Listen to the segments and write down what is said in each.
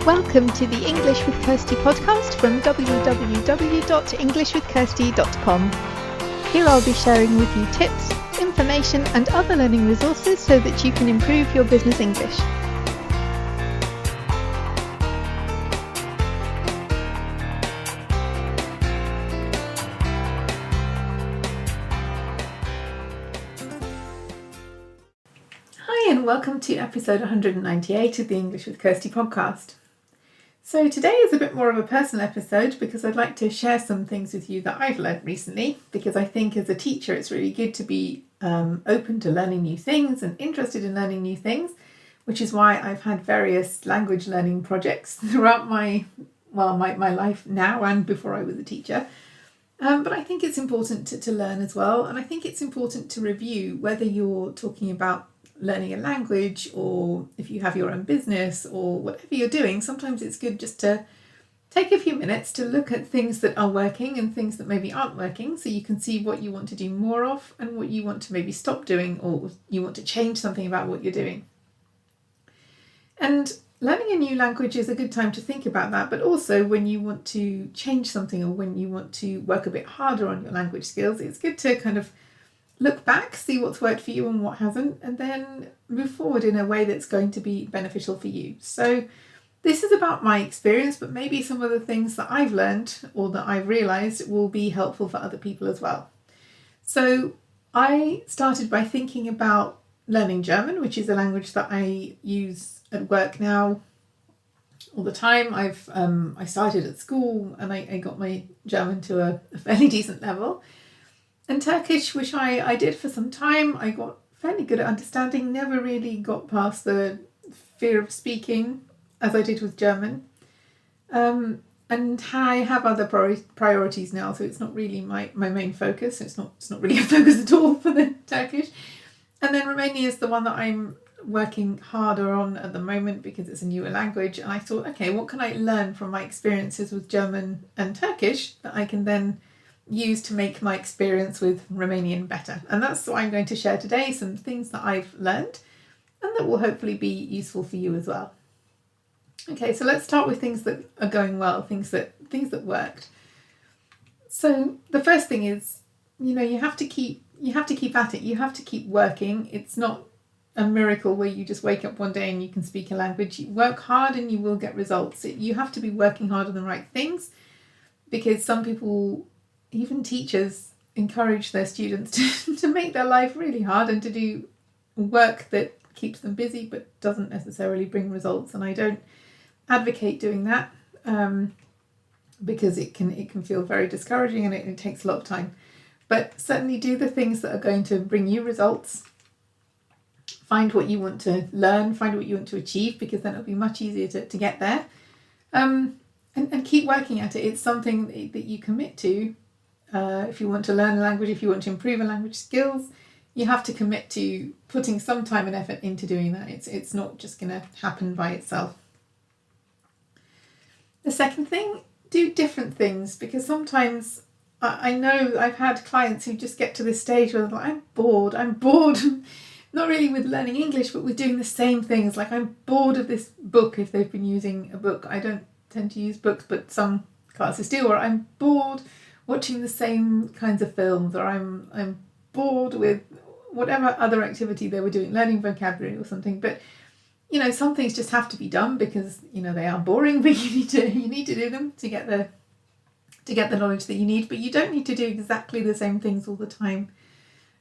Welcome to the English with Kirsty podcast from www.englishwithkirsty.com. Here I'll be sharing with you tips, information and other learning resources so that you can improve your business English. Hi and welcome to episode 198 of the English with Kirsty podcast. So today is a bit more of a personal episode because I'd like to share some things with you that I've learned recently, because I think as a teacher it's really good to be open to learning new things and interested in learning new things, which is why I've had various language learning projects throughout my life now and before I was a teacher. But I think it's important to learn as well, and I think it's important to review whether you're talking about learning a language or if you have your own business or whatever you're doing. Sometimes it's good just to take a few minutes to look at things that are working and things that maybe aren't working, so you can see what you want to do more of and what you want to maybe stop doing, or you want to change something about what you're doing. And learning a new language is a good time to think about that, but also when you want to change something or when you want to work a bit harder on your language skills, it's good to kind of look back, see what's worked for you and what hasn't, and then move forward in a way that's going to be beneficial for you. So this is about my experience, but maybe some of the things that I've learned or that I've realised will be helpful for other people as well. So I started by thinking about learning German, which is a language that I use at work now all the time. I started at school and I got my German to a fairly decent level. And Turkish, which I did for some time, I got fairly good at understanding, never really got past the fear of speaking as I did with German. And I have other priorities now, so it's not really my main focus. It's not really a focus at all for the Turkish. And then Romania is the one that I'm working harder on at the moment because it's a newer language. And I thought, okay, what can I learn from my experiences with German and Turkish that I can then use to make my experience with Romanian better? And that's what I'm going to share today, some things that I've learned and that will hopefully be useful for you as well. Okay, so let's start with things that are going well, things that worked. So the first thing is, you have to keep at it. You have to keep working. It's not a miracle where you just wake up one day and you can speak a language. You work hard and you will get results. You have to be working hard on the right things, because some people, even teachers, encourage their students to make their life really hard and to do work that keeps them busy but doesn't necessarily bring results. And I don't advocate doing that because it can feel very discouraging and it takes a lot of time. But certainly do the things that are going to bring you results. Find what you want to learn, find what you want to achieve, because then it'll be much easier to get there. And keep working at it. It's something that you commit to. If you want to learn a language, if you want to improve a language skills, you have to commit to putting some time and effort into doing that. It's not just going to happen by itself. The second thing, do different things, because sometimes I know I've had clients who just get to this stage where they're like, I'm bored, not really with learning English, but with doing the same things. Like, I'm bored of this book if they've been using a book. I don't tend to use books, but some classes do. Or I'm bored watching the same kinds of films, or I'm bored with whatever other activity they were doing, learning vocabulary or something. But some things just have to be done because they are boring, but you need to do them to get the knowledge that you need. But you don't need to do exactly the same things all the time.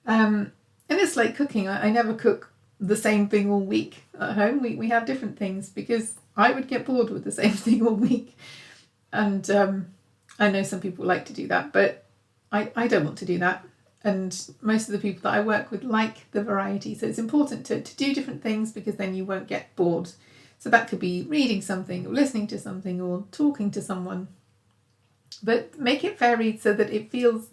And it's like cooking. I never cook the same thing all week at home. We have different things because I would get bored with the same thing all week. And I know some people like to do that, but I don't want to do that. And most of the people that I work with like the variety. So it's important to do different things because then you won't get bored. So that could be reading something or listening to something or talking to someone. But make it varied so that it feels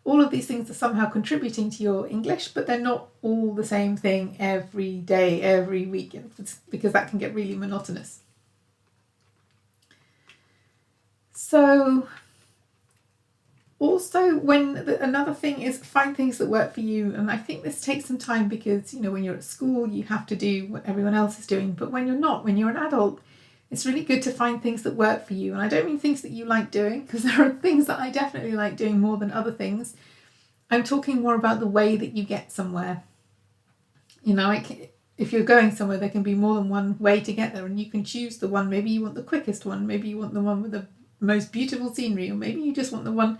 all of these things are somehow contributing to your English, but they're not all the same thing every day, every week, because that can get really monotonous. So also, another thing is find things that work for you. And I think this takes some time because, when you're at school, you have to do what everyone else is doing. But when you're not, when you're an adult, it's really good to find things that work for you. And I don't mean things that you like doing, because there are things that I definitely like doing more than other things. I'm talking more about the way that you get somewhere. You know, if you're going somewhere, there can be more than one way to get there, and you can choose the one. Maybe you want the quickest one, maybe you want the one with the most beautiful scenery, or maybe you just want the one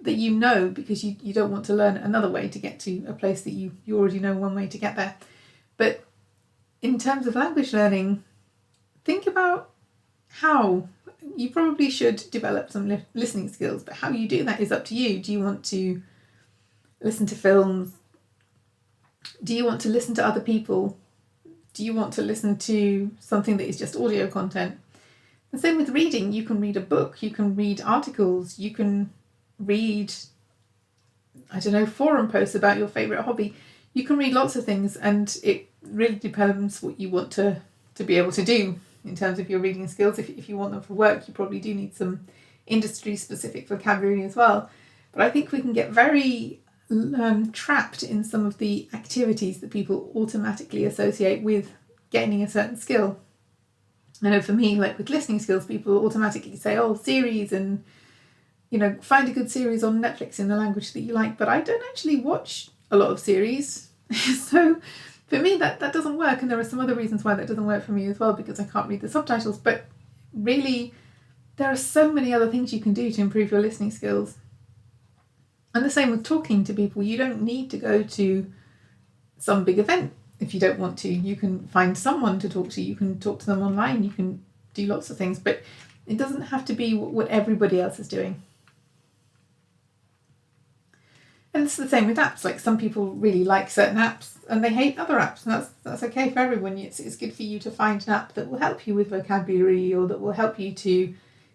that you know because you don't want to learn another way to get to a place that you already know one way to get there. But in terms of language learning, think about how you probably should develop some listening skills, but how you do that is up to you. Do you want to listen to films? Do you want to listen to other people? Do you want to listen to something that is just audio content? The same with reading. You can read a book, you can read articles, you can read, I don't know, forum posts about your favourite hobby. You can read lots of things, and it really depends what you want to be able to do in terms of your reading skills. If you want them for work, you probably do need some industry-specific vocabulary as well. But I think we can get very trapped in some of the activities that people automatically associate with gaining a certain skill. I know for me, like with listening skills, people automatically say, oh, series, and find a good series on Netflix in the language that you like. But I don't actually watch a lot of series. So for me, that doesn't work. And there are some other reasons why that doesn't work for me as well, because I can't read the subtitles. But really, there are so many other things you can do to improve your listening skills. And the same with talking to people. You don't need to go to some big event if you don't want to. You can find someone to talk to. You can talk to them online. You can do lots of things. But it doesn't have to be what everybody else is doing. And it's the same with apps. Like, some people really like certain apps and they hate other apps. And that's okay for everyone. It's good for you to find an app that will help you with vocabulary, or that will help you to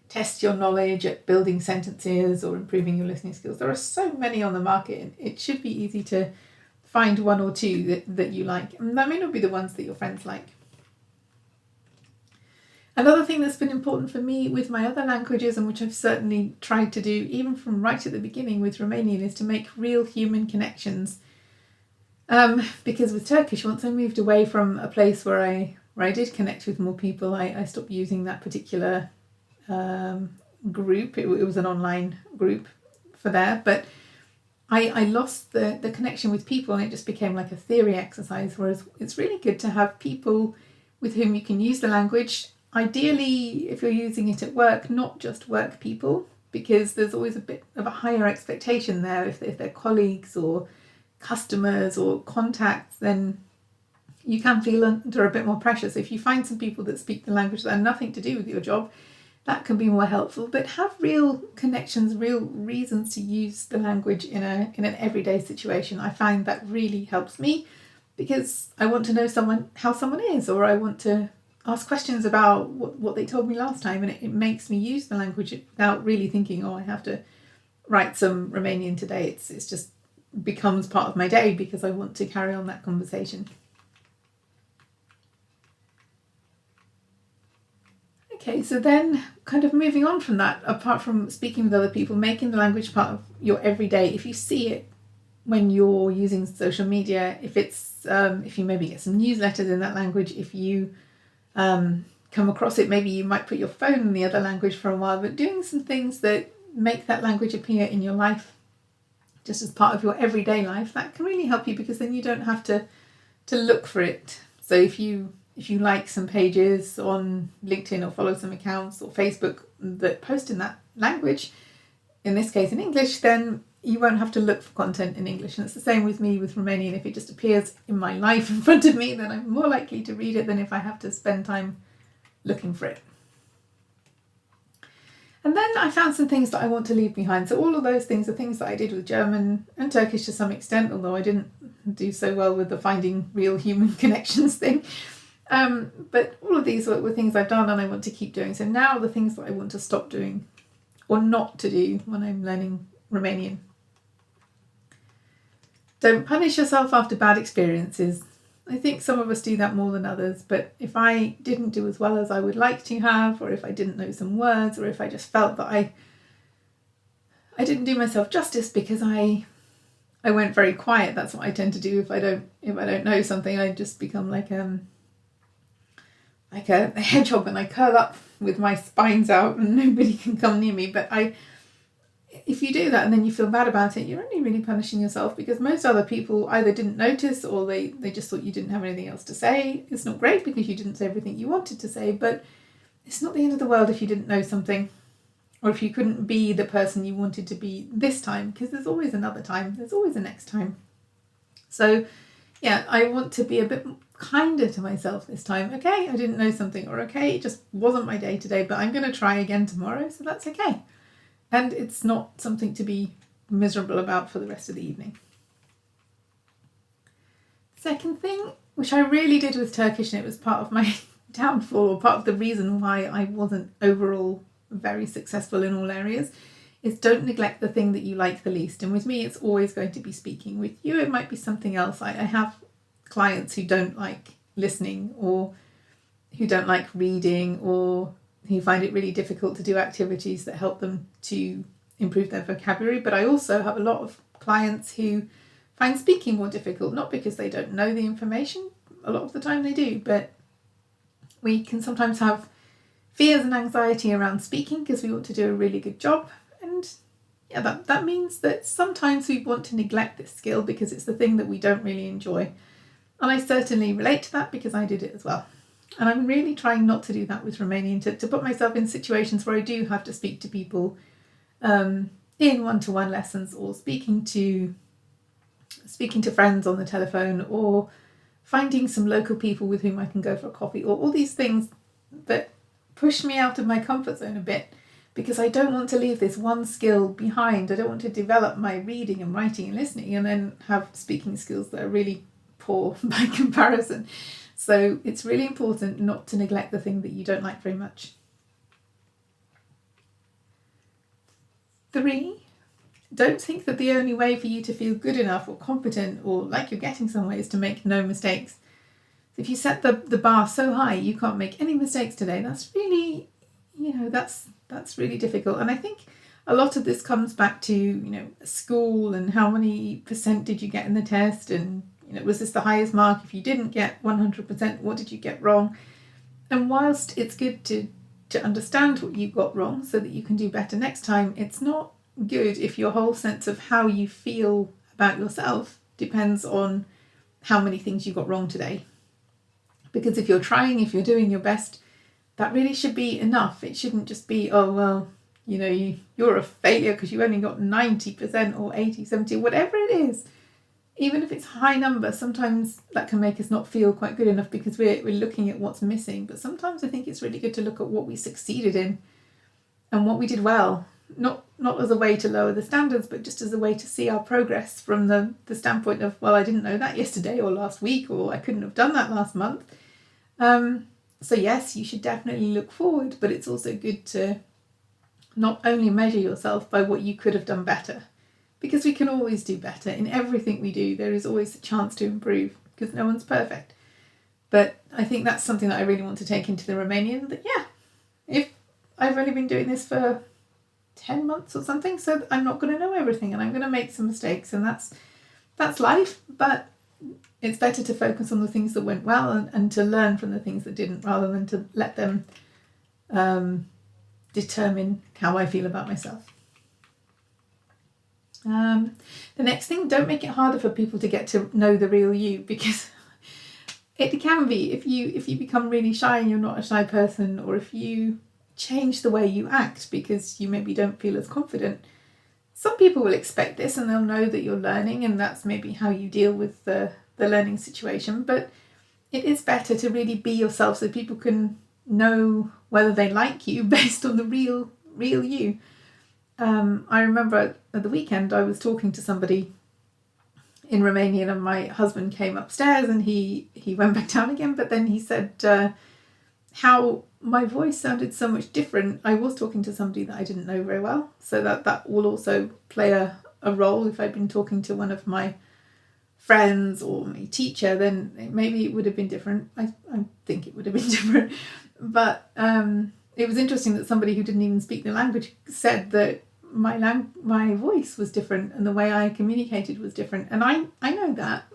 test your knowledge at building sentences or improving your listening skills. There are so many on the market, and it should be easy to find one or two that you like. And that may not be the ones that your friends like. Another thing that's been important for me with my other languages, and which I've certainly tried to do even from right at the beginning with Romanian, is to make real human connections. Because with Turkish, once I moved away from a place where I did connect with more people, I stopped using that particular group. It was an online group for there, but I lost the connection with people, and it just became like a theory exercise, whereas it's really good to have people with whom you can use the language. Ideally, if you're using it at work, not just work people, because there's always a bit of a higher expectation there. If they're colleagues or customers or contacts, then you can feel under a bit more pressure. So if you find some people that speak the language that have nothing to do with your job, that can be more helpful. But have real connections, real reasons to use the language in an everyday situation. I find that really helps me, because I want to know how someone is, or I want to ask questions about what they told me last time, and it makes me use the language without really thinking, oh, I have to write some Romanian today. It's just becomes part of my day because I want to carry on that conversation. Okay, so then kind of moving on from that, apart from speaking with other people, making the language part of your everyday. If you see it when you're using social media, if you maybe get some newsletters in that language, if you come across it, maybe you might put your phone in the other language for a while, but doing some things that make that language appear in your life just as part of your everyday life, that can really help you, because then you don't have to look for it. So if you like some pages on LinkedIn, or follow some accounts or Facebook that post in that language, in this case in English, then you won't have to look for content in English. And it's the same with me with Romanian. If it just appears in my life in front of me, then I'm more likely to read it than if I have to spend time looking for it. And then I found some things that I want to leave behind. So all of those things are things that I did with German and Turkish to some extent, although I didn't do so well with the finding real human connections thing. But all of these were things I've done and I want to keep doing. So now the things that I want to stop doing, or not to do when I'm learning Romanian. Don't punish yourself after bad experiences. I think some of us do that more than others, but if I didn't do as well as I would like to have, or if I didn't know some words, or if I just felt that I didn't do myself justice because I went very quiet. That's what I tend to do if I don't know something. I just become like I like a hedgehog and I curl up with my spines out and nobody can come near me. But if you do that and then you feel bad about it, you're only really punishing yourself, because most other people either didn't notice or they just thought you didn't have anything else to say. It's not great because you didn't say everything you wanted to say, but it's not the end of the world if you didn't know something, or if you couldn't be the person you wanted to be this time, because there's always another time, there's always a next time. So yeah, I want to be a bit kinder to myself this time. Okay, I didn't know something, or okay, it just wasn't my day today, but I'm going to try again tomorrow, so that's okay. And it's not something to be miserable about for the rest of the evening. Second thing, which I really did with Turkish, and it was part of my downfall, or part of the reason why I wasn't overall very successful in all areas, is don't neglect the thing that you like the least. And with me, it's always going to be speaking. With you, it might be something else. I have clients who don't like listening, or who don't like reading, or who find it really difficult to do activities that help them to improve their vocabulary. But I also have a lot of clients who find speaking more difficult, not because they don't know the information, a lot of the time they do, but we can sometimes have fears and anxiety around speaking because we want to do a really good job. And yeah, that means that sometimes we want to neglect this skill because it's the thing that we don't really enjoy. And I certainly relate to that because I did it as well. And I'm really trying not to do that with Romanian, to put myself in situations where I do have to speak to people in one-to-one lessons, or speaking to friends on the telephone, or finding some local people with whom I can go for a coffee, or all these things that push me out of my comfort zone a bit, because I don't want to leave this one skill behind. I don't want to develop my reading and writing and listening and then have speaking skills that are really poor by comparison. So it's really important not to neglect the thing that you don't like very much. 3, don't think that the only way for you to feel good enough or competent or like you're getting somewhere is to make no mistakes. If you set the bar so high you can't make any mistakes today, that's really, that's really difficult. And I think a lot of this comes back to, school and how many % did you get in the test, and was this the highest mark? If you didn't get 100%, what did you get wrong? And whilst it's good to understand what you got wrong so that you can do better next time, it's not good if your whole sense of how you feel about yourself depends on how many things you got wrong today. Because if you're trying, if you're doing your best, that really should be enough. It shouldn't just be, oh, well, you're a failure because you only got 90% or 80, 70, whatever it is. Even if it's a high number, sometimes that can make us not feel quite good enough because we're looking at what's missing. But sometimes I think it's really good to look at what we succeeded in and what we did well. Not as a way to lower the standards, but just as a way to see our progress from the standpoint of, well, I didn't know that yesterday or last week, or I couldn't have done that last month. So yes, you should definitely look forward, but it's also good to not only measure yourself by what you could have done better, because we can always do better. In everything we do, there is always a chance to improve because no one's perfect. But I think that's something that I really want to take into the Romanian, that if I've only been doing this for 10 months or something, so I'm not going to know everything and I'm going to make some mistakes, and that's life. But it's better to focus on the things that went well and to learn from the things that didn't, rather than to let them determine how I feel about myself. The next thing, don't make it harder for people to get to know the real you, because it can be, if you become really shy and you're not a shy person, or if you change the way you act because you maybe don't feel as confident. Some people will expect this and they'll know that you're learning, and that's maybe how you deal with the learning situation. But it is better to really be yourself so people can know whether they like you based on the real you. I remember at the weekend I was talking to somebody in Romanian, and my husband came upstairs and he went back down again, but then he said how my voice sounded so much different. I was talking to somebody that I didn't know very well, so that will also play a role. If I'd been talking to one of my friends or my teacher, then maybe it would have been different. I think it would have been different. But it was interesting that somebody who didn't even speak the language said that my voice was different and the way I communicated was different. And I know that,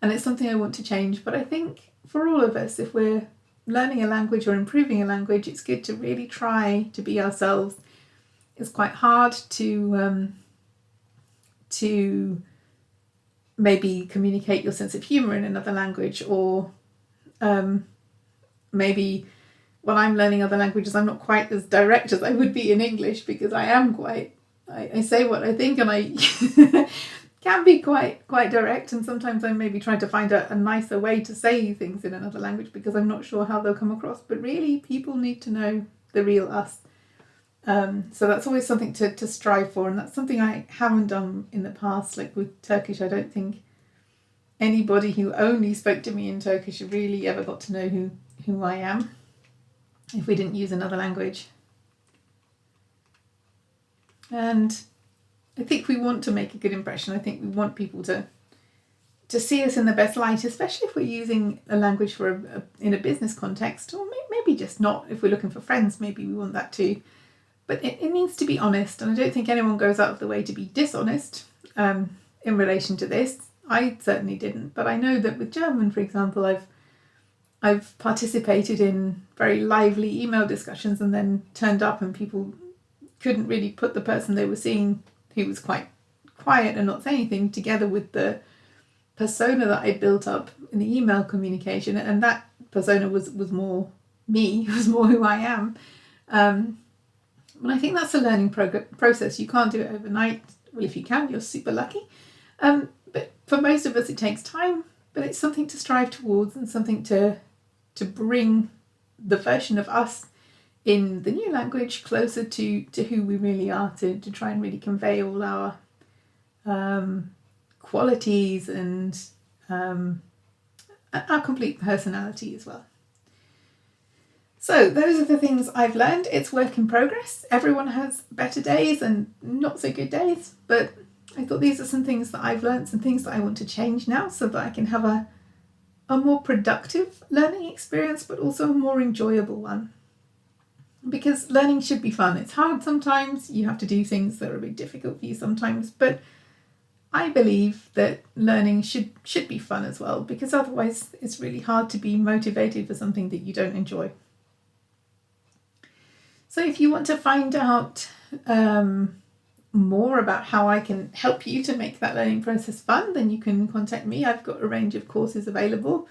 and it's something I want to change. But I think for all of us, if we're learning a language or improving a language, it's good to really try to be ourselves. It's quite hard to maybe communicate your sense of humour in another language, or maybe when I'm learning other languages, I'm not quite as direct as I would be in English, because I am I say what I think, and I can be quite direct, and sometimes I'm maybe trying to find a nicer way to say things in another language because I'm not sure how they'll come across. But really, people need to know the real us. So that's always something to strive for, and that's something I haven't done in the past. Like with Turkish, I don't think anybody who only spoke to me in Turkish really ever got to know who I am if we didn't use another language. And I think we want to make a good impression. I think we want people to see us in the best light, especially if we're using a language in a business context, or maybe just not. If we're looking for friends, maybe we want that too. But it needs to be honest, and I don't think anyone goes out of the way to be dishonest in relation to this. I certainly didn't, but I know that with German, for example, I've participated in very lively email discussions and then turned up and people couldn't really put the person they were seeing, who was quite quiet and not saying anything, together with the persona that I built up in the email communication, and that persona was more me, was more who I am. And I think that's a learning process. You can't do it overnight. Well, if you can, you're super lucky. But for most of us, it takes time, but it's something to strive towards, and something to bring the version of us in the new language closer to who we really are, to try and really convey all our qualities and our complete personality as well. So those are the things I've learned. It's work in progress. Everyone has better days and not so good days, but I thought these are some things that I've learned, some things that I want to change now, so that I can have a more productive learning experience, but also a more enjoyable one. Because learning should be fun. It's hard sometimes. You have to do things that are a bit difficult for you sometimes, but I believe that learning should be fun as well, because otherwise it's really hard to be motivated for something that you don't enjoy. So if you want to find out more about how I can help you to make that learning process fun, then you can contact me. I've got a range of courses available.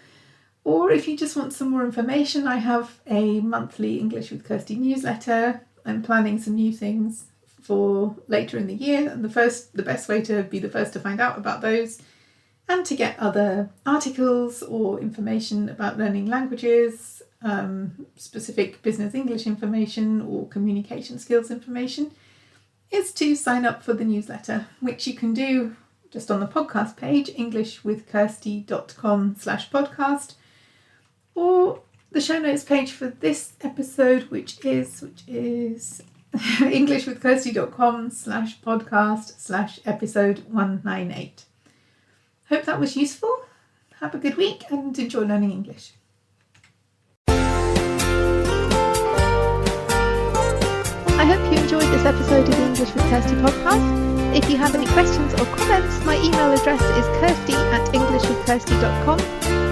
Or if you just want some more information, I have a monthly English with Kirsty newsletter. I'm planning some new things for later in the year, and the best way to be the first to find out about those, and to get other articles or information about learning languages, specific business English information or communication skills information, is to sign up for the newsletter, which you can do just on the podcast page, englishwithkirsty.com/podcast, or the show notes page for this episode, which is englishwithkirsty.com/podcast/episode 198. Hope that was useful. Have a good week and enjoy learning English. I hope you enjoyed this episode of the English with Kirsty podcast. If you have any questions or comments, my email address is kirsty@englishwithkirsty.com,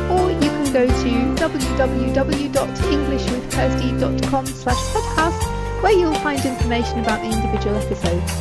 or you can go to www.englishwithkirsty.com/podcast, where you'll find information about the individual episodes.